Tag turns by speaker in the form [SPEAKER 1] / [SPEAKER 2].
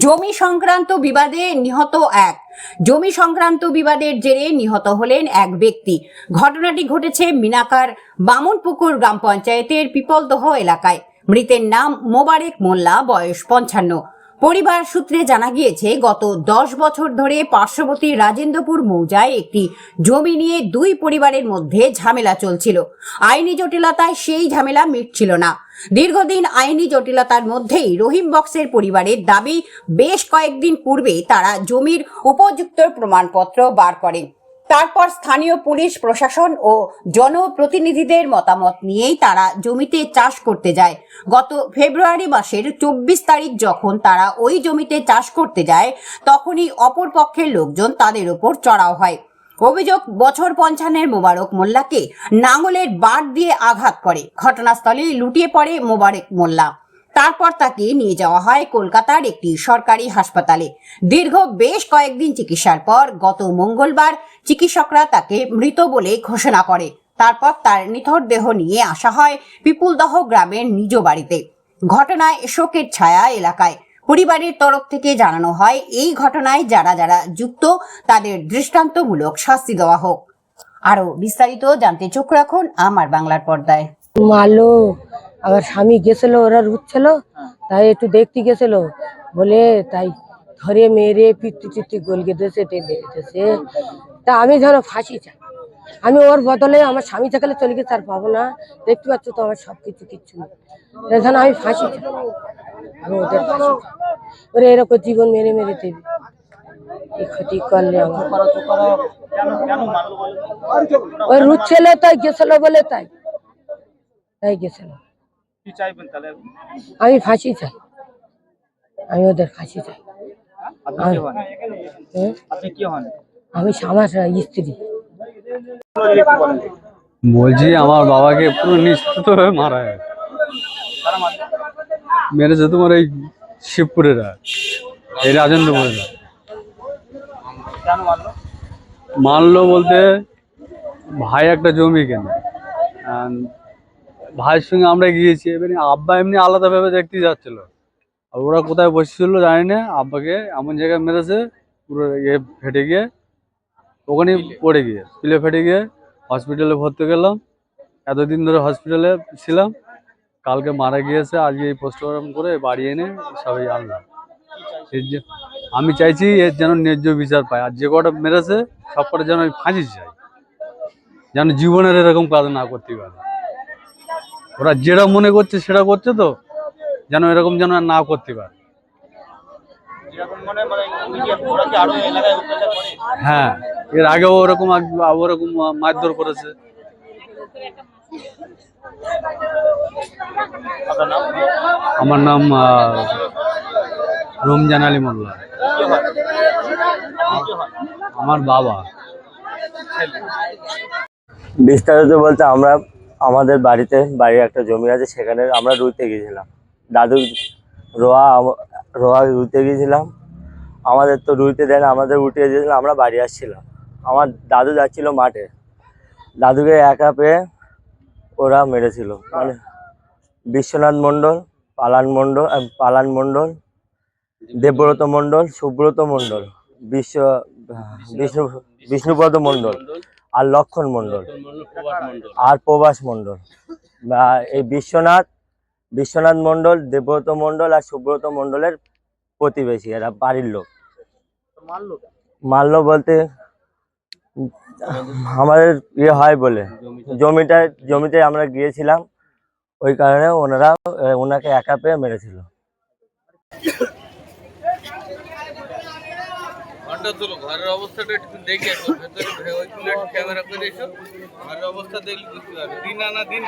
[SPEAKER 1] জমি সংক্রান্ত বিবাদে নিহত এক। জমি সংক্রান্ত বিবাদের জেরে নিহত হলেন এক ব্যক্তি। ঘটনাটি ঘটেছে মিনাকার বামনপুকুর গ্রাম পঞ্চায়েতের পিপলদহ এলাকায়। মৃতের নাম মোবারেক মোল্লা, বয়স 55। পরিবার সূত্রে জানা গিয়েছে, গত 10 বছর ধরে পার্শ্ববর্তী রাজেন্দ্রপুর মৌজায় একটি জমি নিয়ে দুই পরিবারের মধ্যে ঝামেলা চলছিল। আইনি জটিলতায় সেই ঝামেলা মিটছিল না। দীর্ঘদিন আইনি জটিলতার মধ্যেই রহিম বক্সের পরিবারের দাবি, বেশ কয়েকদিন পূর্বে তারা জমির উপযুক্ত প্রমাণপত্র বার করে। তারপর স্থানীয় পুলিশ প্রশাসন ও জনপ্রতিনিধিদের মতামত নিয়েই তারা জমিতে চাষ করতে যায়। গত ফেব্রুয়ারি মাসের 24 তারিখ যখন তারা ওই জমিতে চাষ করতে যায়, তখনই অপর পক্ষের লোকজন তাদের উপর চড়াও হয়। অভিযোগ, বছর 55-এর মোবারক মোল্লাকে নাঙলের বাট দিয়ে আঘাত করে। ঘটনাস্থলে লুটিয়ে পড়ে মোবারক মোল্লা। তারপর তাকে নিয়ে যাওয়া হয় কলকাতার একটি সরকারি হাসপাতালে। দীর্ঘ বেশ কয়েকদিন চিকিৎসার পর গত মঙ্গলবার চিকিৎসকরা তাকে মৃত বলে ঘোষণা করে। তারপর তার নিথর দেহ নিয়ে আসা হয় পিপুলদহ গ্রামের নিজ বাড়িতে। ঘটনায় শোকের ছায়া এলাকায়। পরিবারের তরফ থেকে জানানো হয়, এই ঘটনায় যারা যারা যুক্ত তাদের দৃষ্টান্তমূলক শাস্তি দেওয়া হোক। আরো বিস্তারিত জানতে চোখ রাখুন আমার বাংলার পর্দায়।
[SPEAKER 2] মারলো, আবার স্বামী গেছিল, ওরা রুচ্ছিল, তাই একটু দেখতে গেছিল বলে তাই ধরে মেরে পিটি গলকে দিয়েছে, টেনে দিয়েছে। তা আমি যেন ফাঁসি চাই, আমি ওর বদলে আমার স্বামী থাকলে চলে গেছে, আর পাবো না। দেখতে পাচ্ছ তো আমার সব কিছু কিচ্ছু নেই, যেন আমি ফাঁসি চাই, আমি ওদের ফাঁসি চাই। ওরা এরকম জীবন মেরে মেরে দেবে, এই ক্ষতি করলে আমার। ওই রুচ্ছিল তাই গেছিল বলে, তাই গেছিল। আমি ফাঁসি চাই, আমি ওদের ফাঁসি চাই। আমি আমার স্ত্রী।
[SPEAKER 3] বলছি, আমার বাবাকে পুরো নিশ্চিত ভাবে মারা গেছে, মেরেছে তোমার এই শিবপুরেরা, এই রাজেন্দ্রপুরেরা। মারলো বলতে, ভাই একটা জমি কেনে, ভাইয়ের সঙ্গে আমরা গিয়েছি। এবারে আব্বা এমনি আলাদাভাবে দেখতে যাচ্ছিল, আর ওরা কোথায় বসেছিল জানি না, আব্বাকে এমন জায়গায় মেরেছে পুরো ইয়ে ফেটে গিয়ে, ওখানে পড়ে গিয়ে পিলে ফেটে গিয়ে হসপিটালে ভর্তি গেলাম। এতদিন ধরে হসপিটালে ছিলাম, কালকে মারা গিয়েছে। আজকে এই পোস্টমর্টম করে বাড়ি এনে সবাই আনলাম। আমি চাইছি এর যেন ন্যায্য বিচার পায়, আর যে কটা মেরেছে সব কটা যেন আমি ফাঁসি চাই, যেন জীবনের এরকম কাজ না করতে পারে। ওরা যেটা মনে করছে সেটা করছে, তো যেন এরকম যেন না করতে পারে। হ্যাঁ, এর আগেও ওরকম মারধর করেছে। আমার নাম রমজান আলী মোল্লা, আমার বাবা।
[SPEAKER 4] বিস্তারিত বলতে, আমাদের বাড়ির একটা জমি আছে, সেখানে আমরা রুইতে গিয়েছিলাম। দাদু রোয়া রুইতে গিয়েছিলাম। আমাদের তো রুইতে দেয় না, আমাদের উঠিয়ে দিয়েছিলাম। আমরা বাড়ি আসছিলাম, আমার দাদু যাচ্ছিল মাঠে। দাদুকে একা পেয়ে ওরা মেরেছিল। মানে বিশ্বনাথ মণ্ডল, পালান মণ্ডল, দেবব্রত মণ্ডল, সুব্রত মণ্ডল, বিষ্ণুপদ মণ্ডল, আর লক্ষণ মণ্ডল, আর প্রভাস মণ্ডল। এই বিশ্বনাথ মণ্ডল, দেবব্রত মণ্ডল আর সুব্রত মণ্ডলের প্রতিবেশী, এরা বাড়ির লোক। মারলো বলতে, আমাদের ইয়ে হয় বলে জমিতে আমরা গিয়েছিলাম, ওই কারণে ওনাকে একা পেয়ে মেরেছিল।
[SPEAKER 5] ঘরের অবস্থাটা একটু দেখে ক্যামেরা করে এসো, ঘরের অবস্থা দেখলে বুঝতে পারবে দিন আনা দিন